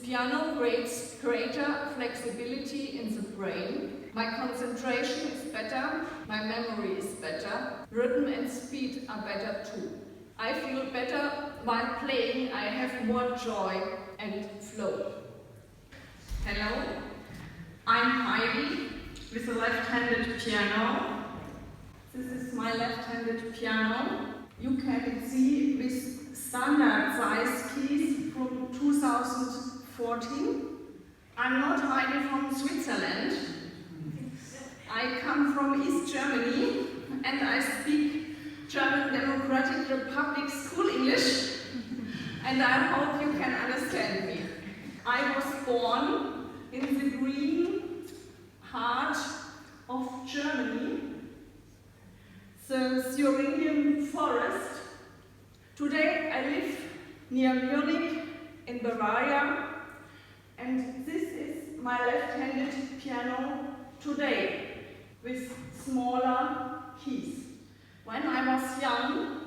piano creates greater flexibility in the brain. My concentration is better, my memory is better, rhythm and speed are better too. I feel better while playing, I have more joy and flow. Hello, I'm Heidi with a left-handed piano. This is my left-handed piano. You can see with standard size keys from 2014. I'm not Heidi from Switzerland. I come from East Germany and I speak German Democratic Republic School English and I hope you can understand me. I was born in the green heart of Germany, the Thuringian forest. Today I live near Munich in Bavaria, and this is my left-handed piano today with smaller keys. When I was young,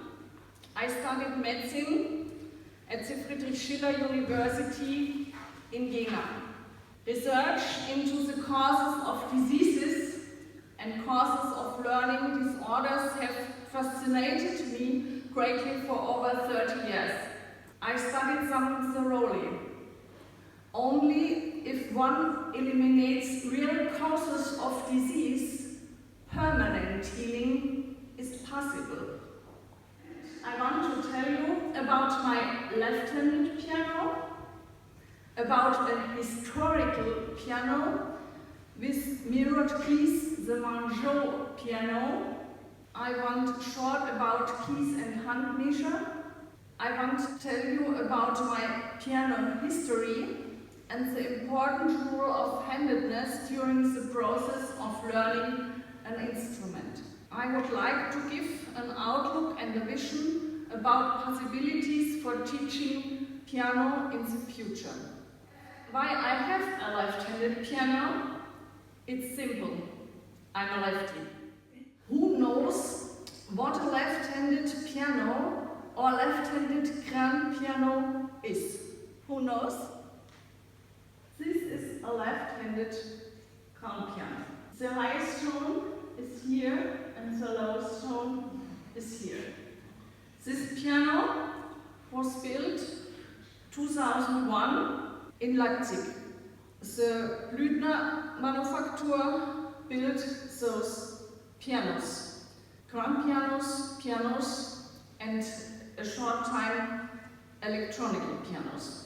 I studied medicine at the Friedrich Schiller University in Jena. Research into the causes of diseases and causes of learning disorders have fascinated me greatly for over 30 years. I studied them thoroughly. Only if one eliminates real causes of disease, permanent healing is possible. I want to tell you about my left-handed piano, about a historical piano with mirrored keys, the Manjot piano. I want short about keys and hand measure. I want to tell you about my piano history and the important role of handedness during the process of learning an instrument. I would like to give an outlook and a vision about possibilities for teaching piano in the future. Why I have a left-handed piano? It's simple. I'm a lefty. Who knows what a left-handed piano or left-handed grand piano is? Who knows? This is a left-handed grand piano. The highest tone is here and the lowest tone is here. This piano was built 2001 in Leipzig. The Blüthner manufacturer built those pianos. Grand pianos, and a short time electronic pianos.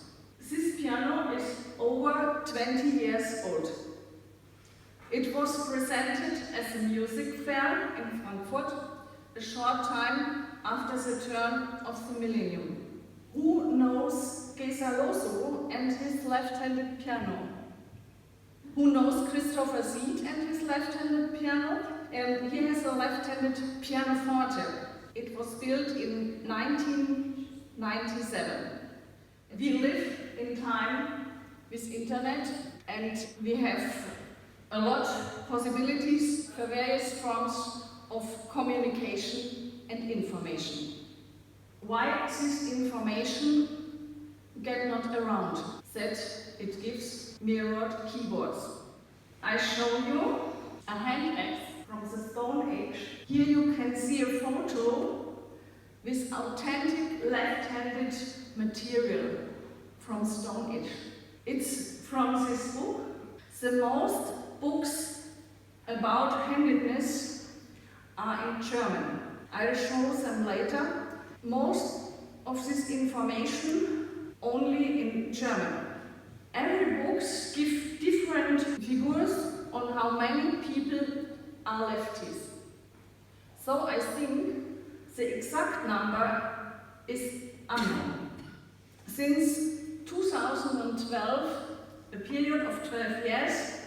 This piano is over 20 years old. It was presented as a music fair in Frankfurt a short time after the turn of the millennium. Who knows Gesaloso and his left-handed piano? Who knows Christopher Seed and his left-handed piano? He has a left-handed pianoforte. It was built in 1997. We live in time with internet and we have a lot of possibilities for various forms of communication and information. Why this information get not around? That it gives mirrored keyboards. I show you a hand axe from the Stone Age. Here you can see a photo with authentic left-handed material from Stone Age. It's from this book. The most books about handedness are in German. I'll show them later. Most of this information only in German. Every book gives different figures on how many people are lefties. So I think the exact number is unknown. Since 2012, a period of 12 years,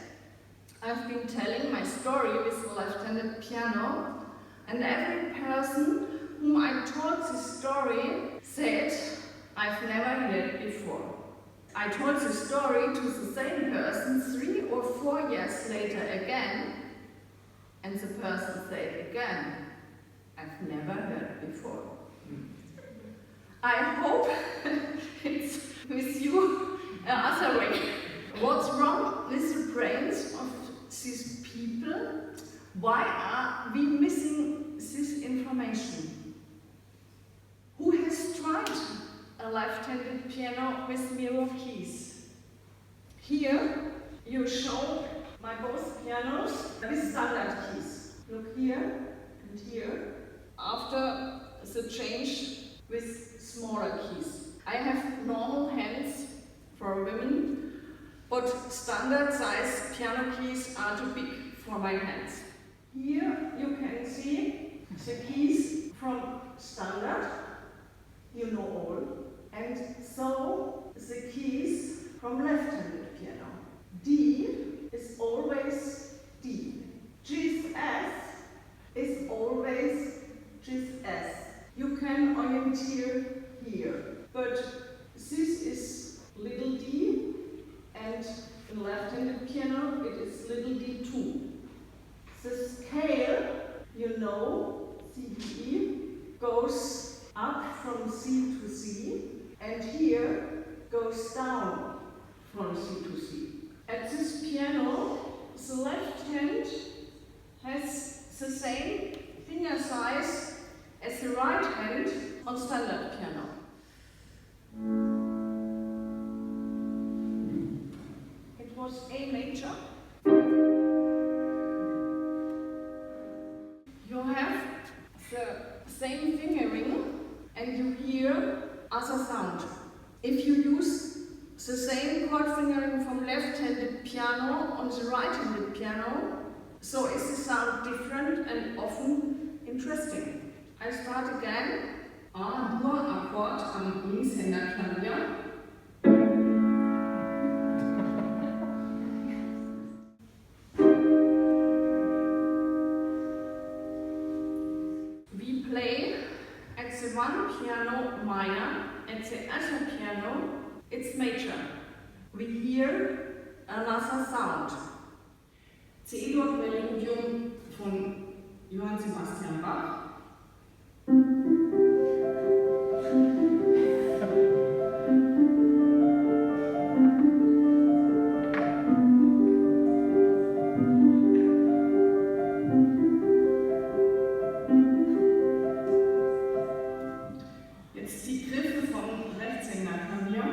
I've been telling my story with the left-handed piano, and every person whom I told this story said, I've never heard it before. I told the story to the same person 3 or 4 years later again, and the person said again, I've never heard it before. I hope it's with you other Why are we missing this information? Who has tried a left-handed piano with mirror keys? Here you show my both pianos with standard keys. Look here and here. After the change with smaller keys. I have normal hands for women, but standard size piano keys are too big for my hands. Here you can see the keys from standard, you know all, and so the keys from left-handed piano. D is always D. Gs S is always Gs S. You can orienteer here, but this is little d, and in left-handed piano it is little d2. The scale, you know, C-D-E, goes up from C to C, and here goes down from C to C. At this piano, the left hand has the same finger size as the right hand on standard piano. It was A major. You have the same fingering and you hear other sound. If you use the same chord fingering from left-handed piano on the right-handed piano, so is the sound different and often interesting. I start again. A-Dur-Akkord am Linkshänderklavier. We play at the one piano minor, at the other piano it's major. We hear another sound. C-Dur-Preludium von Johann Sebastian Bach. Jetzt die Griffe vom Rechtshänderklavier.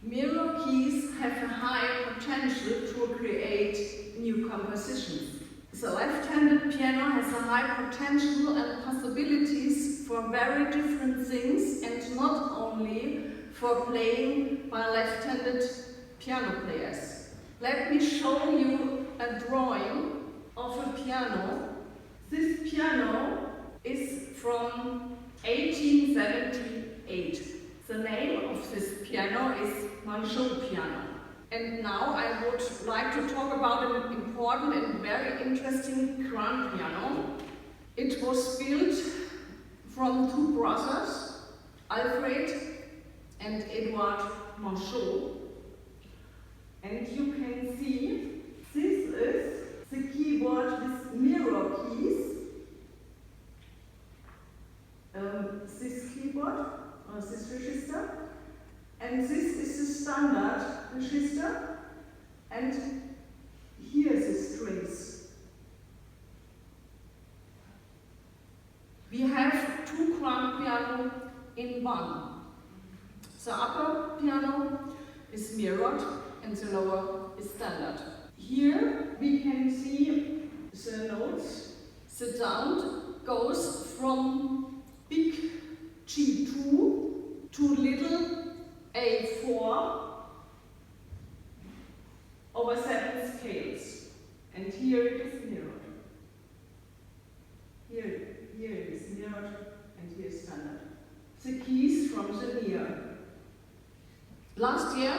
Mirror keys have a high potential to create new compositions. The left-handed piano has a high potential and possibilities for very different things, and not only for playing by left-handed piano players. Let me show you a drawing of a piano. This piano is from 1878. The name of this piano is Manchot piano. And now I would like to talk about an important and very interesting grand piano. It was built from two brothers, Alfred and Edouard Manchot. And you can see this is the keyboard with mirror keys. This keyboard, or this register. And this is the standard register, and here is the strings. We have two grand piano in one. The upper piano is mirrored and the lower is standard. Here we can see the notes. The sound goes from big G2 to little A4 over 7 scales, and here it is mirrored. Here it is mirrored, and here is standard. The keys from the near. Last year,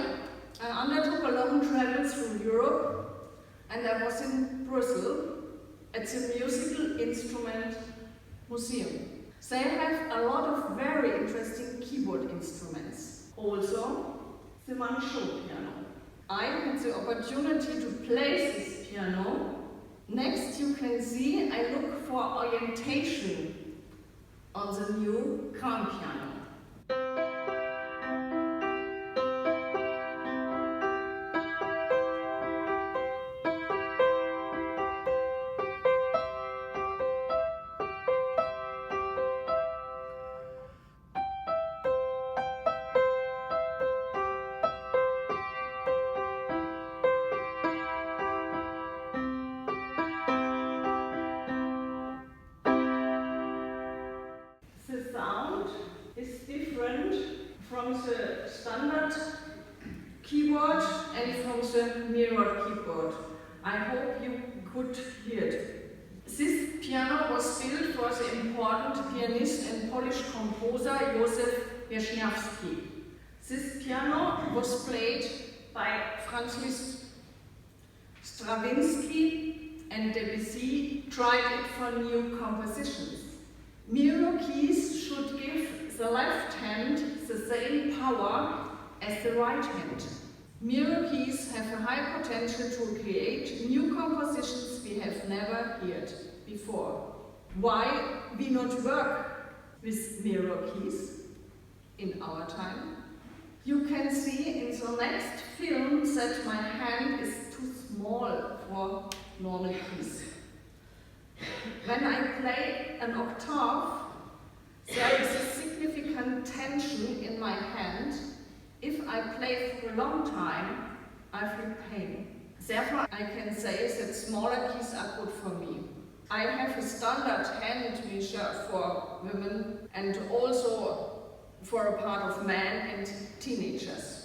I undertook a long travel through Europe, and I was in Brussels at the Musical Instrument Museum. They have a lot of very interesting keyboard instruments. Also, the Manchot piano. I had the opportunity to play this piano Next you can see I look for orientation on the new grand piano. The sound is different from the standard keyboard and from the mirror keyboard. I hope you could hear it. This piano was built for the important pianist and Polish composer Józef Wierzchniawski. This piano was played by Franz Liszt. Stravinsky and Debussy tried it for new compositions. Mirror keys should give the left hand the same power as the right hand. Mirror keys have a high potential to create new compositions we have never heard before. Why we not work with mirror keys in our time? You can see in the next film that my hand is too small for normal keys. When I play an octave, there is a significant tension in my hand. If I play for a long time, I feel pain. Therefore, I can say that smaller keys are good for me. I have a standard hand measure for women and also for a part of men and teenagers.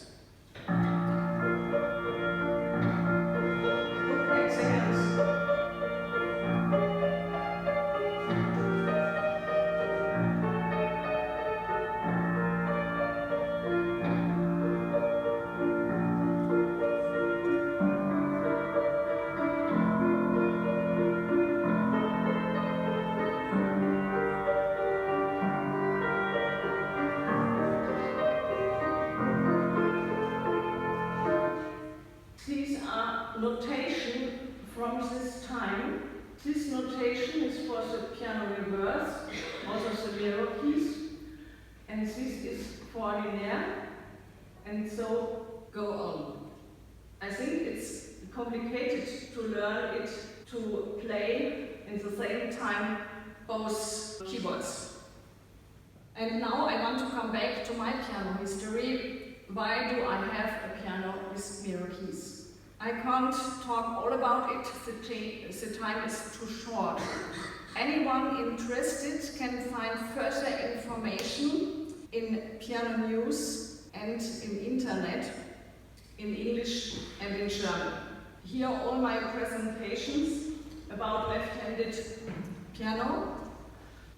Notation from this time. This notation is for the piano reverse, also the mirror keys, and this is for linear, and so go on. I think it's complicated to learn it to play in the same time both keyboards. And now I want to come back to my piano history. Why do I have a piano with mirror keys? I can't talk all about it, the time is too short. Anyone interested can find further information in piano news and in internet, in English and in German. Here are all my presentations about left-handed piano.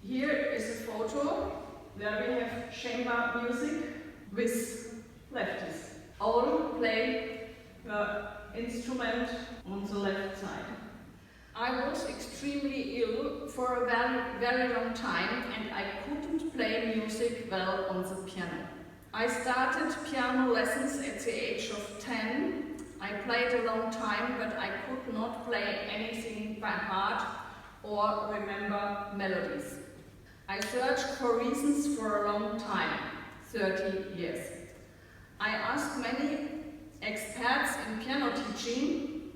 Here is a photo where we have chamber music with lefties. All play the instrument on the left side. I was extremely ill for a very long time and I couldn't play music well on the piano. I started piano lessons at the age of 10. I played a long time, but I could not play anything by heart or remember melodies. I searched for reasons for a long time, 30 years. I asked many experts in piano teaching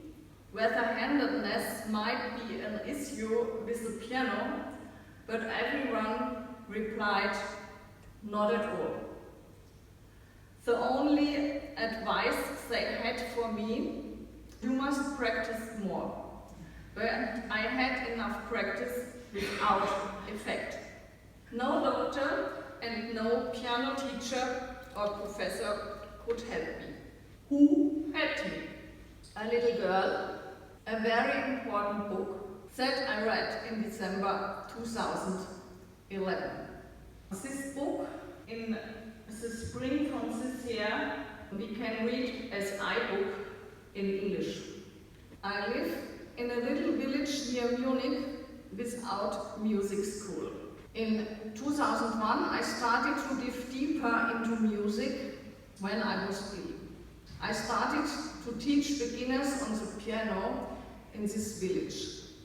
whether handedness might be an issue with the piano, but everyone replied, not at all. The only advice they had for me, you must practice more. But I had enough practice without effect. No doctor and no piano teacher or professor could help me. Who helped me? A little girl, a very important book that I read in December 2011. This book, in the spring from this year, we can read as iBook in English. I live in a little village near Munich without music school. In 2001, I started to dive deeper into music when I was ill. I started to teach beginners on the piano in this village.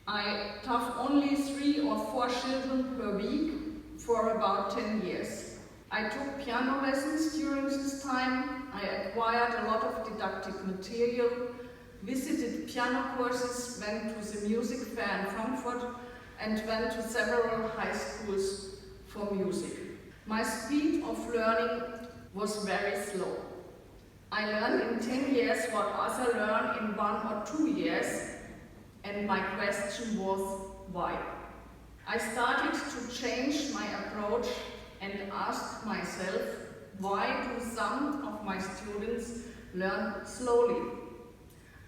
I taught only 3 or 4 children per week for about 10 years. I took piano lessons during this time. I acquired a lot of didactic material, visited piano courses, went to the music fair in Frankfurt, and went to several high schools for music. My speed of learning was very slow. I learned in 10 years what others learn in 1 or 2 years, and my question was why. I started to change my approach and asked myself, why do some of my students learn slowly?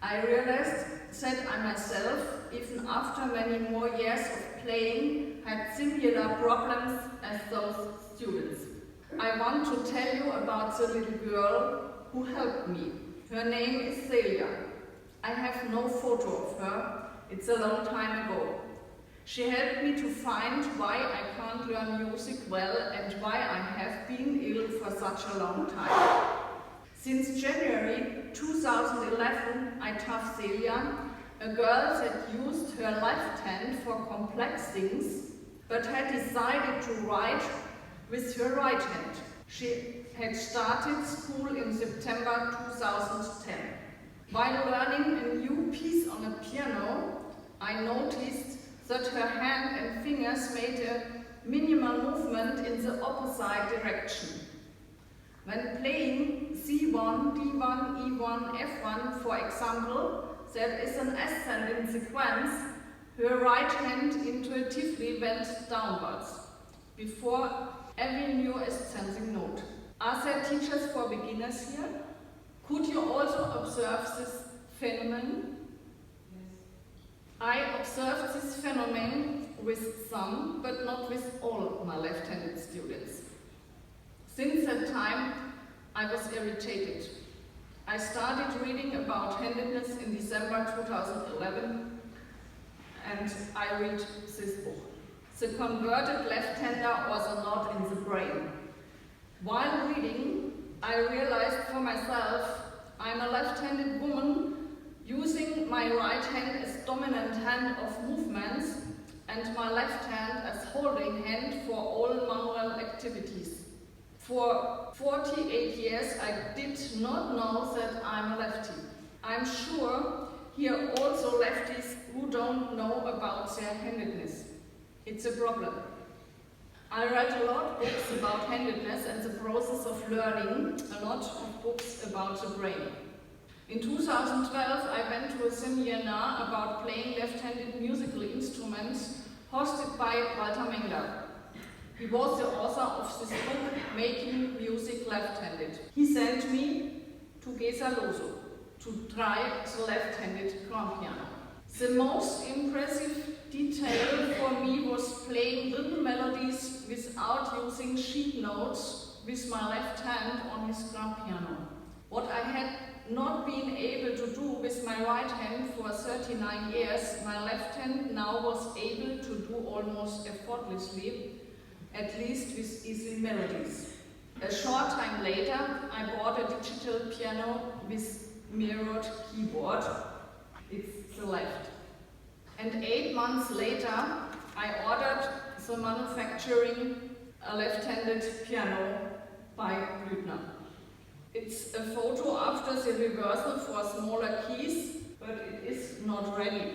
I realized that I myself, even after many more years of playing, had similar problems as those students. I want to tell you about the little girl who helped me. Her name is Celia. I have no photo of her, it's a long time ago. She helped me to find why I can't learn music well and why I have been ill for such a long time. Since January 2011, I taught Celia, a girl that used her left hand for complex things, but had decided to write with her right hand. She had started school in September 2010. While learning a new piece on a piano, I noticed that her hand and fingers made a minimal movement in the opposite direction. When playing C1, D1, E1, F1, for example, there is an ascending sequence, her right hand intuitively went downwards, before every new ascending note. Are there teachers for beginners here? Could you also observe this phenomenon? I observed this phenomenon with some, but not with all my left-handed students. Since that time, I was irritated. I started reading about handedness in December 2011, and I read this book, The Converted Left-Hander or the Knot in the Brain. While reading, I realized for myself I'm a left-handed woman using my right hand as dominant hand of movements and my left hand as holding hand for all manual activities. For 48 years I did not know that I'm a lefty. I'm sure here are also lefties who don't know about their handedness. It's a problem. I read a lot of books about handedness and the process of learning, a lot of books about the brain. In 2012, I went to a seminar about playing left-handed musical instruments hosted by Walter Mengler. He was the author of this book, Making Music Left-Handed. He sent me to Gesaloso to try the left-handed grand piano. The most impressive detail for me was playing rhythm melodies without using sheet notes with my left hand on his grand piano. What I had not been able to do with my right hand for 39 years, my left hand now was able to do almost effortlessly, at least with easy melodies. A short time later, I bought a digital piano with mirrored keyboard. It's the left. And 8 months later, I ordered the manufacturing a left-handed piano by Blüthner. It's a photo after the reversal for smaller keys, but it is not ready.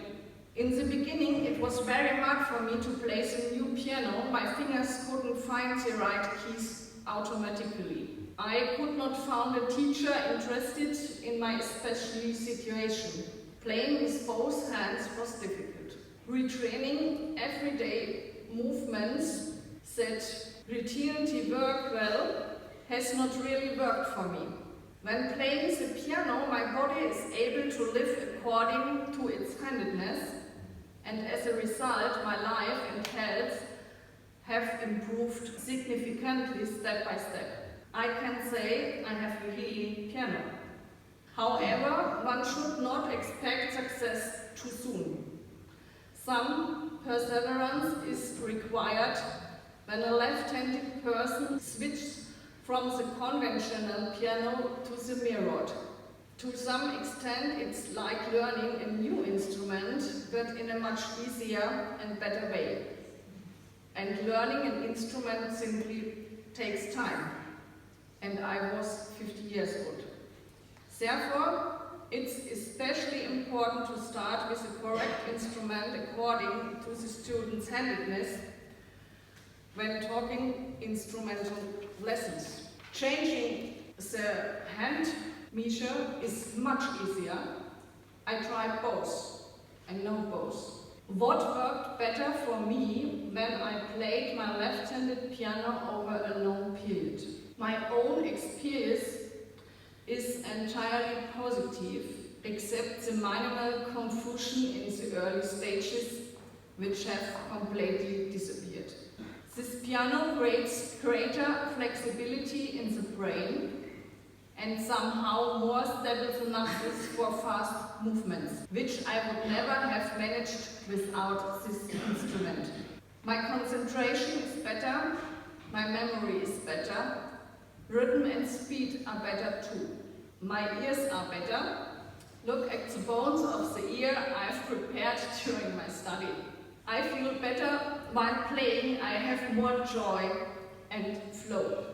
In the beginning, it was very hard for me to play the new piano. My fingers couldn't find the right keys automatically. I could not find a teacher interested in my special situation. Playing with both hands was difficult. Retraining everyday movements that routinely work well has not really worked for me. When playing the piano, my body is able to live according to its handedness, and as a result, my life and health have improved significantly step by step. I can say I have a healing piano. However, one should not expect success too soon. Some perseverance is required when a left-handed person switches from the conventional piano to the mirrored. To some extent, it's like learning a new instrument, but in a much easier and better way. And learning an instrument simply takes time. And I was 50 years old. Therefore, it's especially important to start with the correct instrument according to the student's handedness when talking instrumental lessons. Changing the hand measure is much easier. I tried both and know both. What worked better for me when I played my left-handed piano over a long period? My own experience is entirely positive, except the minimal confusion in the early stages, which have completely disappeared. This piano creates greater flexibility in the brain and somehow more stable synapses for fast movements, which I would never have managed without this instrument. My concentration is better, my memory is better, rhythm and speed are better too. My ears are better. Look at the bones of the ear I've prepared during my study. I feel better while playing, I have more joy and flow.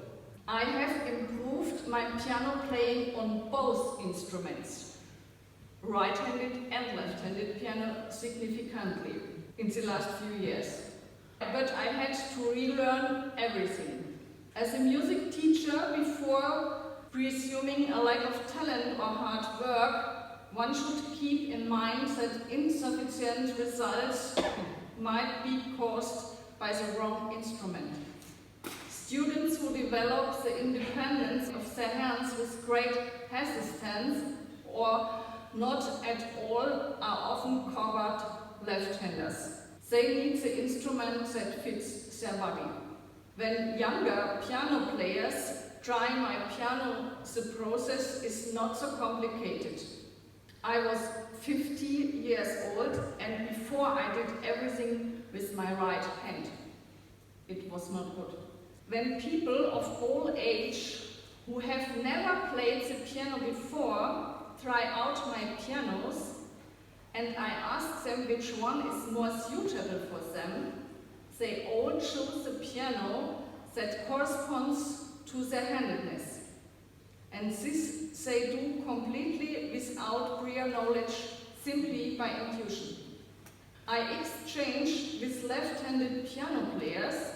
I have improved my piano playing on both instruments, right-handed and left-handed piano, significantly in the last few years. But I had to relearn everything. As a music teacher, before presuming a lack of talent or hard work, one should keep in mind that insufficient results might be caused by the wrong instrument. Students who develop the independence of their hands with great hesitance or not at all are often covered left-handers. They need the instrument that fits their body. When younger piano players try my piano, the process is not so complicated. I was 50 years old and before I did everything with my right hand. It was not good. When people of all age who have never played the piano before try out my pianos and I ask them which one is more suitable for them, they all choose the piano that corresponds to their handedness. And this they do completely without prior knowledge, simply by intuition. I exchanged with left-handed piano players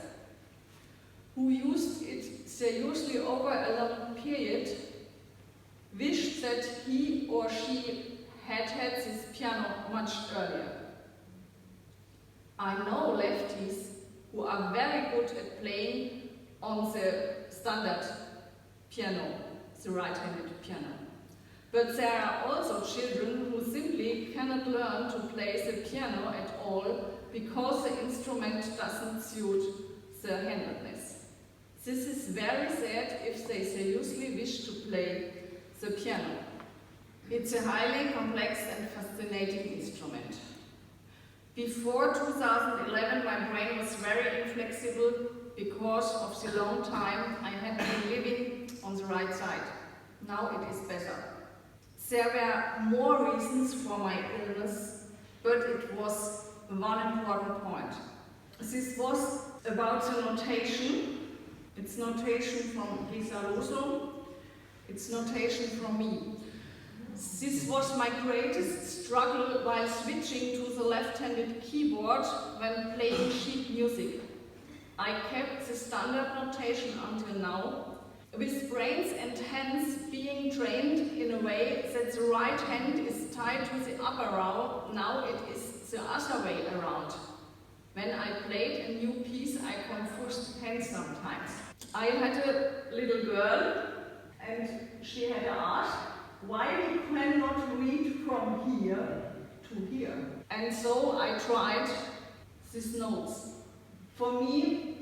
who used it seriously over a long period, wished that he or she had this piano much earlier. I know lefties who are very good at playing on the standard piano, the right-handed piano. But there are also children who simply cannot learn to play the piano at all because the instrument doesn't suit their handedness. This is very sad if they seriously wish to play the piano. It's a highly complex and fascinating instrument. Before 2011, my brain was very inflexible because of the long time I had been living on the right side. Now it is better. There were more reasons for my illness, but it was one important point. This was about the notation. It's notation from Lisa Russo. It's notation from me. This was my greatest struggle while switching to the left-handed keyboard when playing sheet music. I kept the standard notation until now, with brains and hands being trained in a way that the right hand is tied to the upper row. Now it is the other way around. When I played a new piece, I confused hands sometimes. I had a little girl and she had asked why we cannot read from here to here. And so I tried these notes. For me,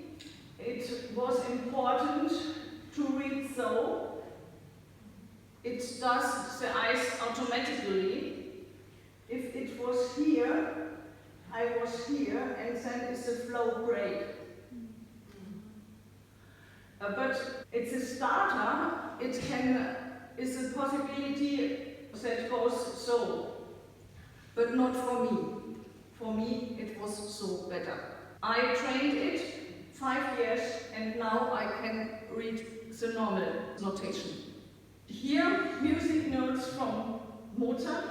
it was important to read so. It does the eyes automatically. If it was here, I was here, and then it's a flow break. But it's a starter. It is a possibility but not for me. For me, it was so better. I trained it 5 years and now I can read the normal notation. Here, music notes from Mozart.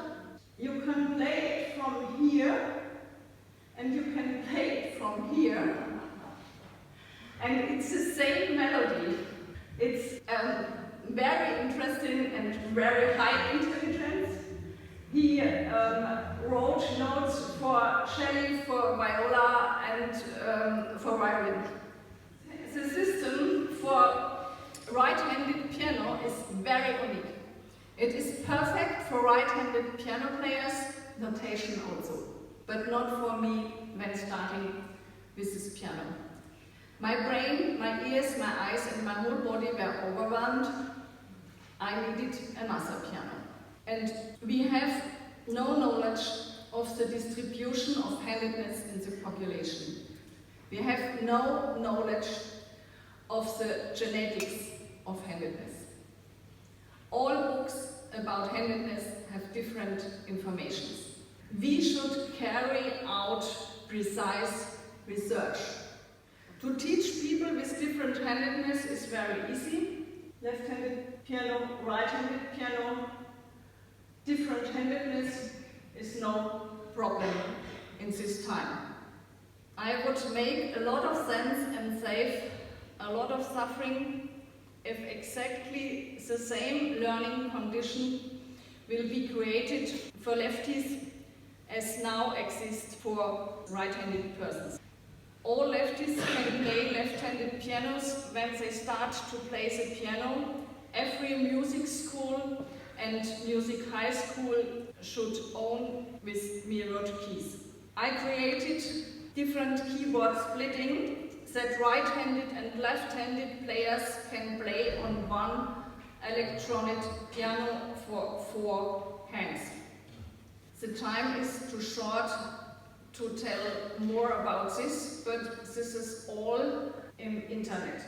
You can play it from here and you can play it from here. And it's the same melody. It's very interesting and very high intelligence. He wrote notes for cello, for viola and for violin. The system for right-handed piano is very unique. It is perfect for right-handed piano players, notation also, but not for me when starting with this piano. My brain, my ears, my eyes and my whole body were overwhelmed. I needed another piano. And we have no knowledge of the distribution of handedness in the population. We have no knowledge of the genetics of handedness. All books about handedness have different informations. We should carry out precise research. To teach people with different handedness is very easy. Left-handed piano, right-handed piano, different handedness is no problem in this time. I would make a lot of sense and save a lot of suffering if exactly the same learning condition will be created for lefties as now exists for right-handed persons. All lefties can play left-handed pianos when they start to play the piano. Every music school and music high school should own with mirrored keys. I created different keyboard splitting that right-handed and left-handed players can play on one electronic piano for 4 hands. The time is too short to tell more about this, but this is all in internet.